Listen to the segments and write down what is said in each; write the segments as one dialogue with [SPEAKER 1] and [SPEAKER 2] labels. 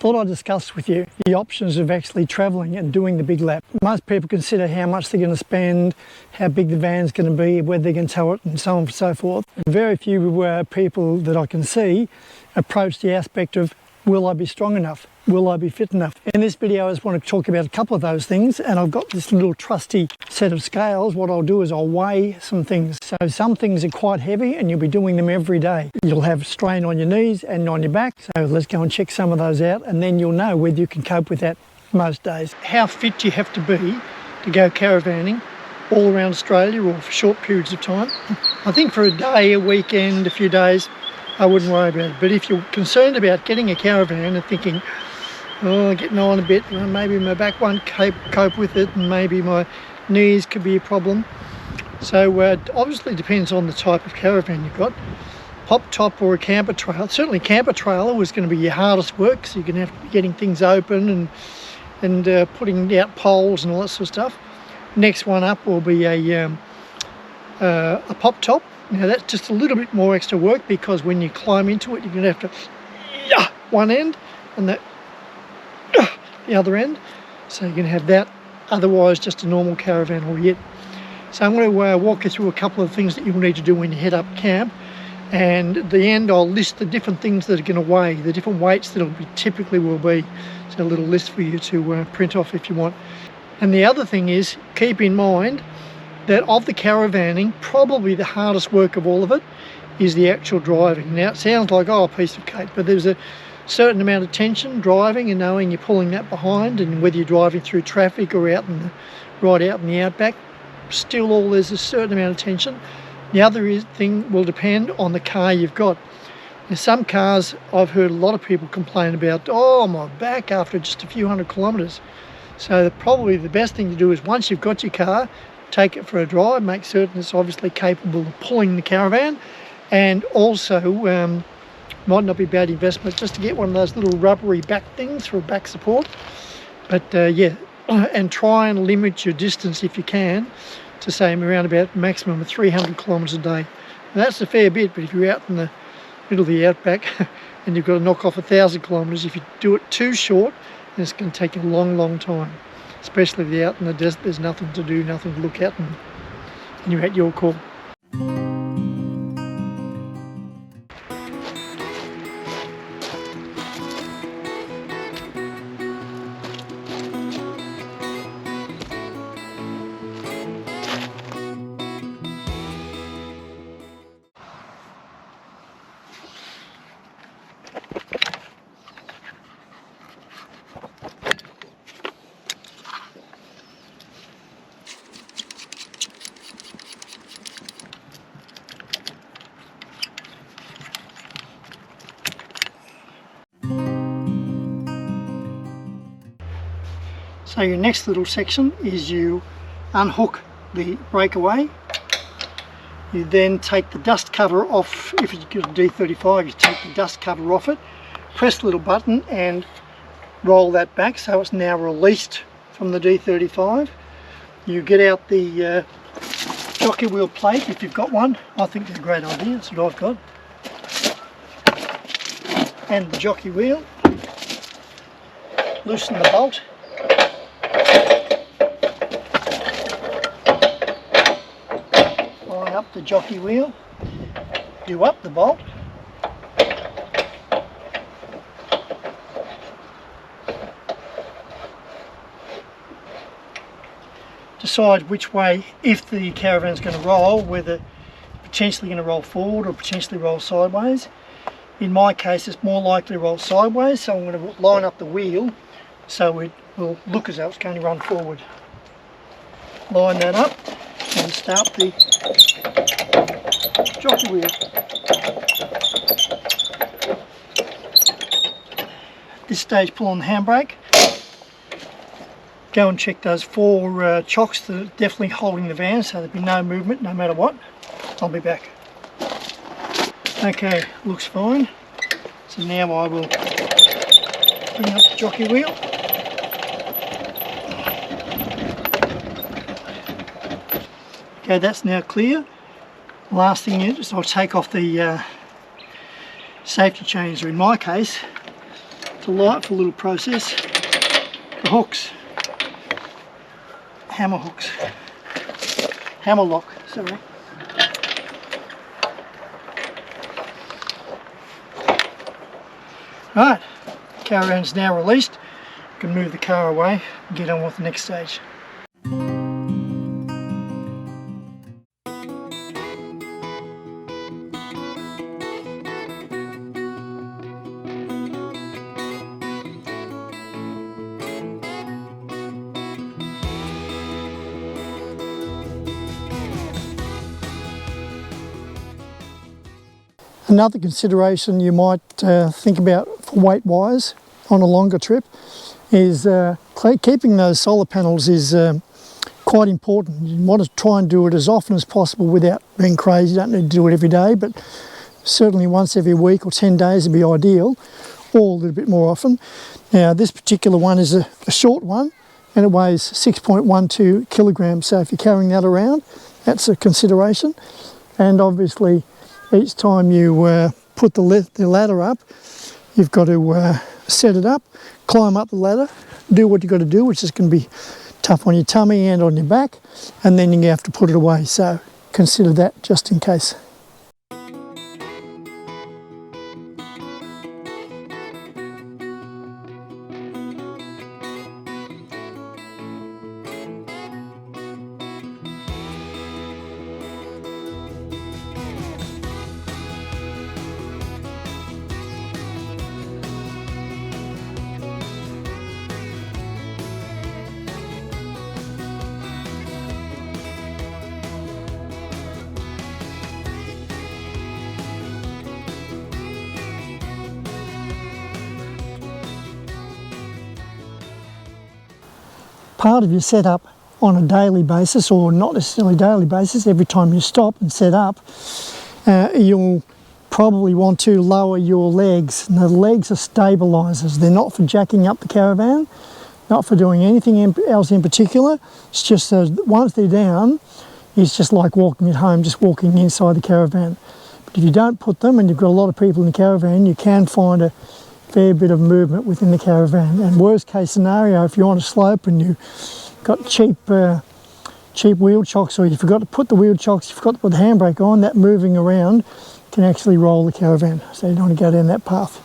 [SPEAKER 1] thought I'd discuss with you the options of actually travelling and doing the big lap. Most people consider how much they're going to spend, how big the van's going to be, whether they can tow it, and so on and so forth. Very few people that I can see approach the aspect of, will I be strong enough? Will I be fit enough? In this video I just want to talk about a couple of those things, and I've got this little trusty set of scales. What I'll do is I'll weigh some things. So some things are quite heavy and you'll be doing them every day. You'll have strain on your knees and on your back, so let's go and check some of those out, and then you'll know whether you can cope with that most days. How fit do you have to be to go caravanning all around Australia or for short periods of time? I think for a day, a weekend, a few days, I wouldn't worry about it. But if you're concerned about getting a caravan and thinking, oh, getting on a bit, maybe my back won't cope with it, and maybe my knees could be a problem. So obviously depends on the type of caravan you've got. Pop top or a camper trailer. Certainly camper trailer was going to be your hardest work, so you're going to have to be getting things open and putting out poles and all that sort of stuff. Next one up will be a pop top. Now that's just a little bit more extra work, because when you climb into it, you're going to have to one end and the other end. So you're going to have that, otherwise just a normal caravan will hit. So I'm going to walk you through a couple of things that you'll need to do when you head up camp. And at the end I'll list the different things that are going to weigh, the different weights that it typically will be. So a little list for you to print off if you want. And the other thing is, keep in mind that of the caravanning, probably the hardest work of all of it is the actual driving. Now it sounds like, oh, a piece of cake, but there's a certain amount of tension driving and knowing you're pulling that behind, and whether you're driving through traffic or right out in the outback, still there's a certain amount of tension. The other thing will depend on the car you've got. Now, some cars I've heard a lot of people complain about, oh, my back after just a few hundred kilometres. So probably the best thing to do is, once you've got your car, take it for a drive, make certain it's obviously capable of pulling the caravan, and also might not be bad investment just to get one of those little rubbery back things for back support. But yeah, and try and limit your distance if you can to say around about maximum of 300 kilometres a day. Now, that's a fair bit, but if you're out in the middle of the outback and you've got to knock off 1,000 kilometres, if you do it too short, then it's going to take you a long time. Especially if you're out in the desert, there's nothing to do, nothing to look at, and you're at your call. So your next little section is you unhook the breakaway. You then take the dust cover off. If you've got a D35, you take the dust cover off it, press the little button and roll that back so it's now released from the D35. You get out the jockey wheel plate if you've got one. I think they're a great idea, that's what I've got. And the jockey wheel. Loosen the bolt. Line up the jockey wheel. Do up the bolt. Decide which way, if the caravan's going to roll, whether potentially going to roll forward or potentially roll sideways. In my case, it's more likely to roll sideways, so I'm going to line up the wheel so it will look as though it's going to run forward. Line that up and start the jockey wheel. At this stage, pull on the handbrake. Go and check those 4 chocks that are definitely holding the van, so there'll be no movement no matter what. I'll be back. Okay, looks fine. So now I will bring up the jockey wheel. Okay, that's now clear. Last thing is I'll take off the safety chains, or in my case, delightful little process. The hooks, hammer hooks, hammer lock, sorry. Right, caravan's now released. You can move the car away and get on with the next stage. Another consideration you might think about for weight wise on a longer trip is keeping those solar panels is quite important. You want to try and do it as often as possible without being crazy. You don't need to do it every day, but certainly once every week or 10 days would be ideal, or a little bit more often. Now this particular one is a short one and it weighs 6.12 kilograms, so if you're carrying that around, that's a consideration. And obviously each time you put the ladder up, you've got to set it up, climb up the ladder, do what you've got to do, which is going to be tough on your tummy and on your back, and then you have to put it away. So consider that just in case. Part of your setup on a daily basis, or not necessarily daily basis, every time you stop and set up, you'll probably want to lower your legs. Now, the legs are stabilisers. They're not for jacking up the caravan, not for doing anything else in particular. It's just so once they're down, it's just like walking at home, just walking inside the caravan. But if you don't put them, and you've got a lot of people in the caravan, you can find a fair bit of movement within the caravan. And worst case scenario, if you're on a slope and you've got cheap wheel chocks, or you forgot to put the wheel chocks, you forgot to put the handbrake on, that moving around can actually roll the caravan, so you don't want to go down that path.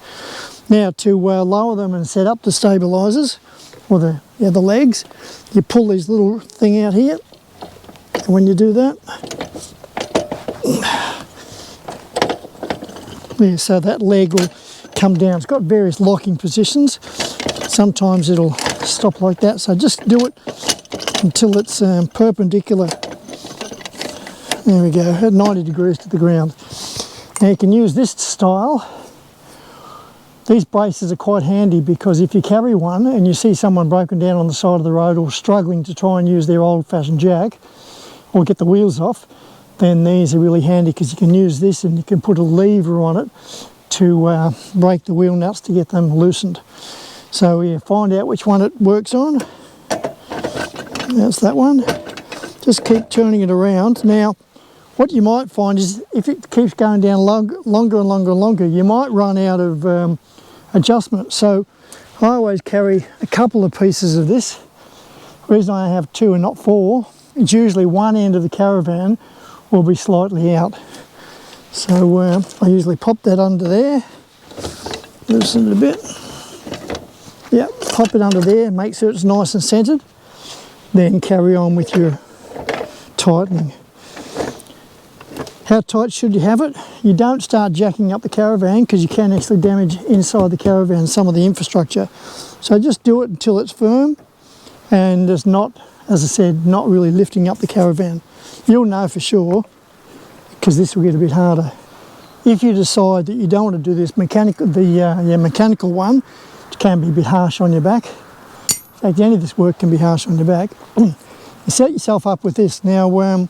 [SPEAKER 1] Now to lower them and set up the stabilisers, or the legs, you pull this little thing out here, and when you do that, yeah, so that leg will come down. It's got various locking positions. Sometimes it'll stop like that, so just do it until it's perpendicular. There we go, at 90 degrees to the ground. Now you can use this style. These braces are quite handy because if you carry one and you see someone broken down on the side of the road or struggling to try and use their old-fashioned jack or get the wheels off, then these are really handy because you can use this and you can put a lever on it to break the wheel nuts to get them loosened. So you find out which one it works on. That's that one. Just keep turning it around. Now, what you might find is if it keeps going down longer and longer and longer, you might run out of adjustment. So I always carry a couple of pieces of this. The reason I have two and not four, it's usually one end of the caravan will be slightly out. So I usually pop that under there, loosen it a bit. Yeah, pop it under there, make sure it's nice and centered. Then carry on with your tightening. How tight should you have it? You don't start jacking up the caravan because you can actually damage inside the caravan some of the infrastructure. So just do it until it's firm and it's not, as I said, not really lifting up the caravan. You'll know for sure because this will get a bit harder. If you decide that you don't want to do this mechanical one, which can be a bit harsh on your back. In fact, any of this work can be harsh on your back. You set yourself up with this. Now,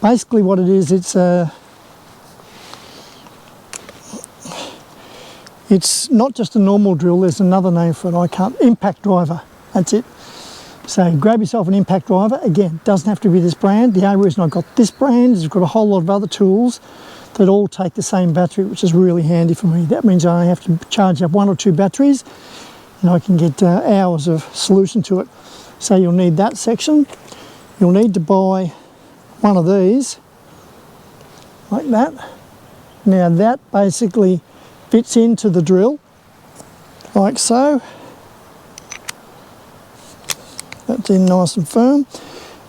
[SPEAKER 1] basically what it is, it's not just a normal drill, there's another name for it, impact driver, that's it. So grab yourself an impact driver. Again, doesn't have to be this brand. The only reason I got this brand is I've got a whole lot of other tools that all take the same battery, which is really handy for me. That means I only have to charge up 1 or 2 batteries and I can get hours of solution to it. So you'll need that section. You'll need to buy one of these, like that. Now that basically fits into the drill, like so. That's in nice and firm.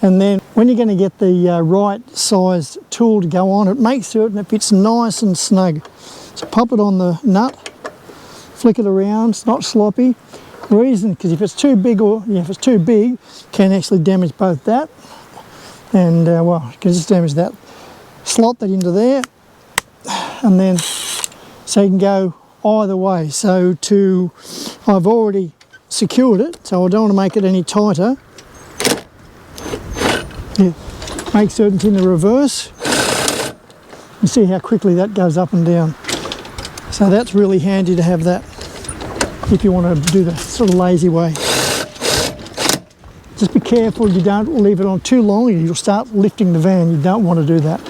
[SPEAKER 1] And then when you're going to get the right sized tool to go on it, make certain it fits nice and snug. So pop it on the nut, flick it around, it's not sloppy. Reason, because if it's too big, it can actually damage both that and well, you can just damage that. Slot that into there, and then so you can go either way. So I've already secured it, so I don't want to make it any tighter. Yeah, make certain it's in the reverse. You see how quickly that goes up and down. So that's really handy to have that if you want to do the sort of lazy way. Just be careful you don't leave it on too long, you'll start lifting the van. You don't want to do that.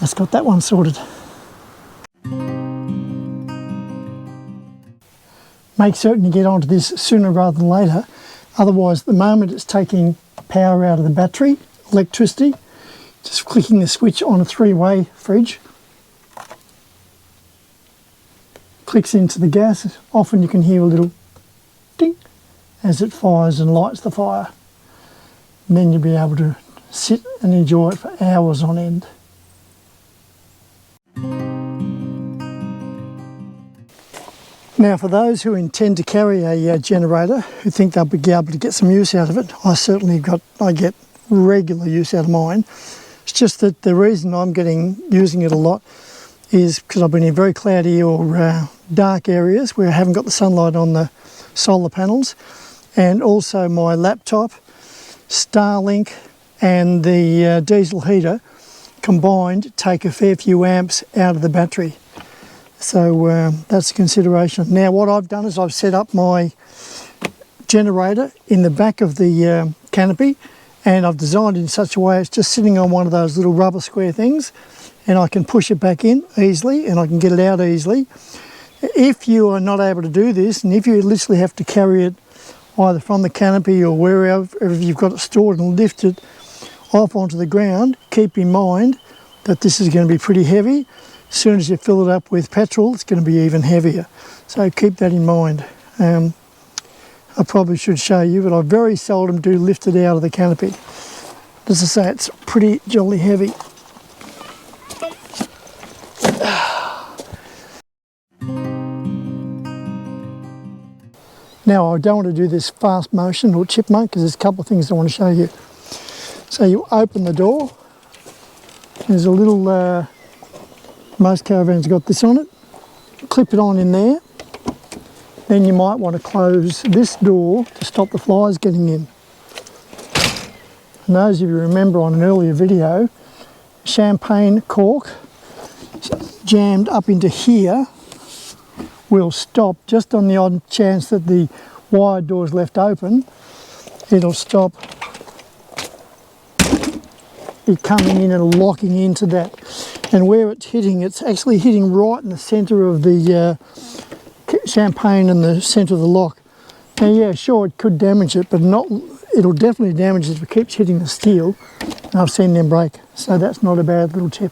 [SPEAKER 1] That's got that one sorted. Make certain you get onto this sooner rather than later. Otherwise, at the moment it's taking power out of the battery, electricity. Just clicking the switch on a 3-way fridge. Clicks into the gas. Often you can hear a little ding as it fires and lights the fire. And then you'll be able to sit and enjoy it for hours on end. Now for those who intend to carry a generator, who think they'll be able to get some use out of it, I get regular use out of mine. It's just that the reason I'm using it a lot is because I've been in very cloudy or dark areas where I haven't got the sunlight on the solar panels, and also my laptop, Starlink and the diesel heater combined take a fair few amps out of the battery. So that's a consideration. Now what I've done is I've set up my generator in the back of the canopy, and I've designed it in such a way it's just sitting on one of those little rubber square things, and I can push it back in easily and I can get it out easily. If you are not able to do this, and if you literally have to carry it either from the canopy or wherever you've got it stored and lift it off onto the ground, keep in mind that this is going to be pretty heavy. As soon as you fill it up with petrol, it's going to be even heavier. So keep that in mind. I probably should show you, but I very seldom do lift it out of the canopy. As I say, it's pretty jolly heavy. Now I don't want to do this fast motion or chipmunk because there's a couple of things I want to show you. So you open the door, there's a little, most caravans got this on it, clip it on in there. Then you might want to close this door to stop the flies getting in. And those of you remember on an earlier video, champagne cork jammed up into here will stop just on the odd chance that the wide door is left open. It'll stop it coming in and locking into that. And where it's hitting, it's actually hitting right in the centre of the champagne and the centre of the lock. Now yeah, sure, it could damage it, but it'll definitely damage it if it keeps hitting the steel. And I've seen them break, so that's not a bad little tip.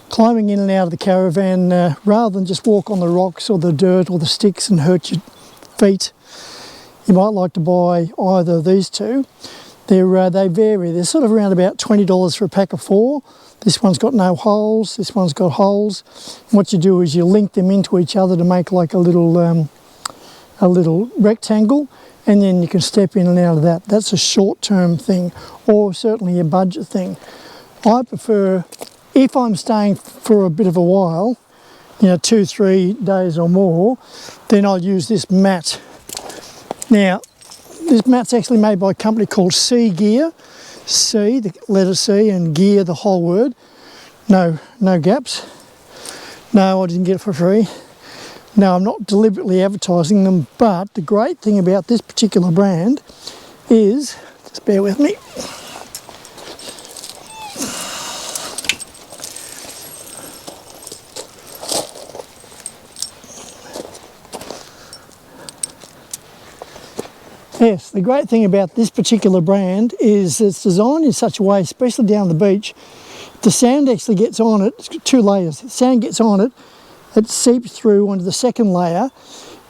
[SPEAKER 1] Climbing in and out of the caravan, rather than just walk on the rocks or the dirt or the sticks and hurt your feet, you might like to buy either of these two. They vary. They're sort of around about $20 for a pack of 4. This one's got no holes, this one's got holes. And what you do is you link them into each other to make like a little rectangle, and then you can step in and out of that. That's a short-term thing, or certainly a budget thing. I prefer, if I'm staying for a bit of a while, 2-3 days or more, then I'll use this mat. Now, this mat's actually made by a company called C Gear. C, the letter C, and gear, the whole word. No gaps. No, I didn't get it for free. No, I'm not deliberately advertising them, but the great thing about this particular brand is, just bear with me, Yes, the great thing about this particular brand is it's designed in such a way, especially down the beach, the sand actually gets on it. It's got 2 layers. The sand gets on it, it seeps through onto the second layer,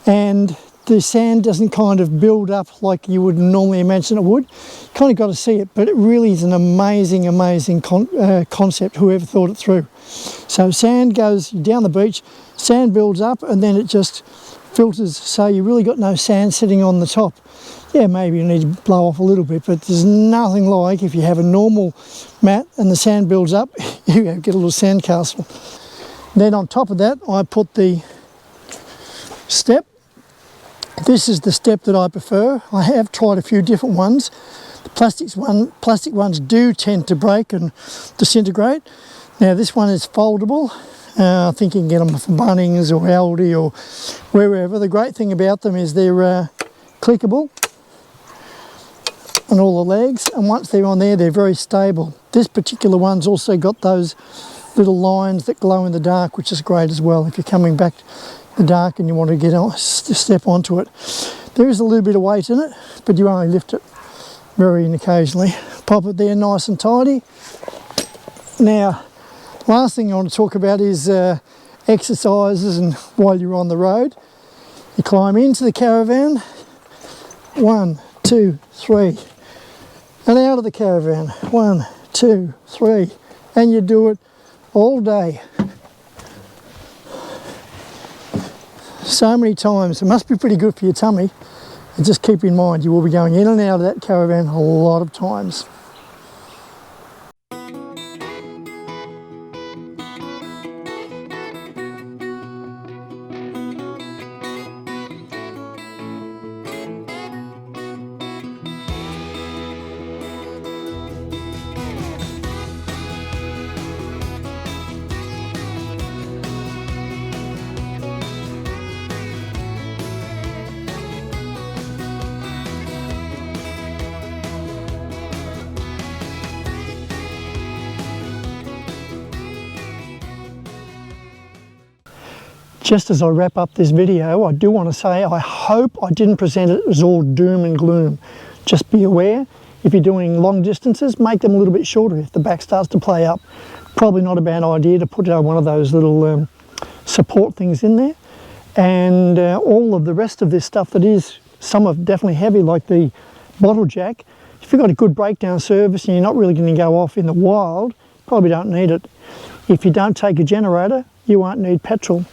[SPEAKER 1] and the sand doesn't kind of build up like you would normally imagine it would. Kind of got to see it, but it really is an amazing, amazing concept, whoever thought it through. So sand goes down the beach, sand builds up, and then it just filters, so you really got no sand sitting on the top. Yeah, maybe you need to blow off a little bit, but there's nothing like if you have a normal mat and the sand builds up, you get a little sand castle. Then on top of that, I put the step. This is the step that I prefer. I have tried a few different ones. The plastic ones do tend to break and disintegrate. Now this one is foldable. I think you can get them from Bunnings or Aldi or wherever. The great thing about them is they're clickable on all the legs, and once they're on there, they're very stable. This particular one's also got those little lines that glow in the dark, which is great as well if you're coming back the dark and you want to get on, step onto it. There is a little bit of weight in it, but you only lift it very occasionally. Pop it there nice and tidy. Now, last thing I want to talk about is exercises, and while you're on the road, you climb into the caravan, 1, 2, 3, and out of the caravan, 1, 2, 3, and you do it all day. So many times. It must be pretty good for your tummy. And just keep in mind, you will be going in and out of that caravan a lot of times. Just as I wrap up this video, I do want to say I hope I didn't present it as all doom and gloom. Just be aware, if you're doing long distances, make them a little bit shorter if the back starts to play up. Probably not a bad idea to put one of those little support things in there. And all of the rest of this stuff that is, some are definitely heavy, like the bottle jack. If you've got a good breakdown service and you're not really going to go off in the wild, probably don't need it. If you don't take a generator, you won't need petrol.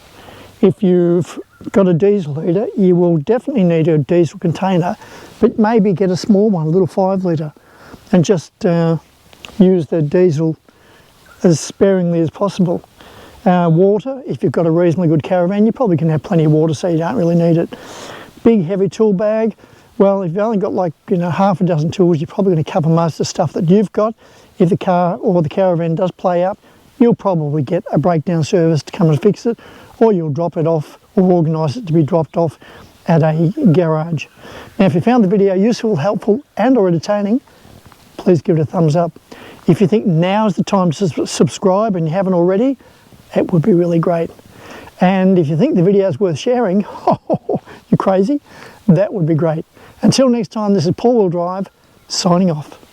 [SPEAKER 1] If you've got a diesel heater, you will definitely need a diesel container, but maybe get a small one, a little 5 litre, and just use the diesel as sparingly as possible. Water, if you've got a reasonably good caravan, you probably can have plenty of water, so you don't really need it. Big heavy tool bag, well, if you've only got like, half a dozen tools, you're probably going to cover most of the stuff that you've got. If the car or the caravan does play up, you'll probably get a breakdown service to come and fix it, or you'll drop it off or organise it to be dropped off at a garage. Now, if you found the video useful, helpful and or entertaining, please give it a thumbs up. If you think now is the time to subscribe and you haven't already, it would be really great. And if you think the video is worth sharing, you're crazy, that would be great. Until next time, this is Paul Wheel Drive, signing off.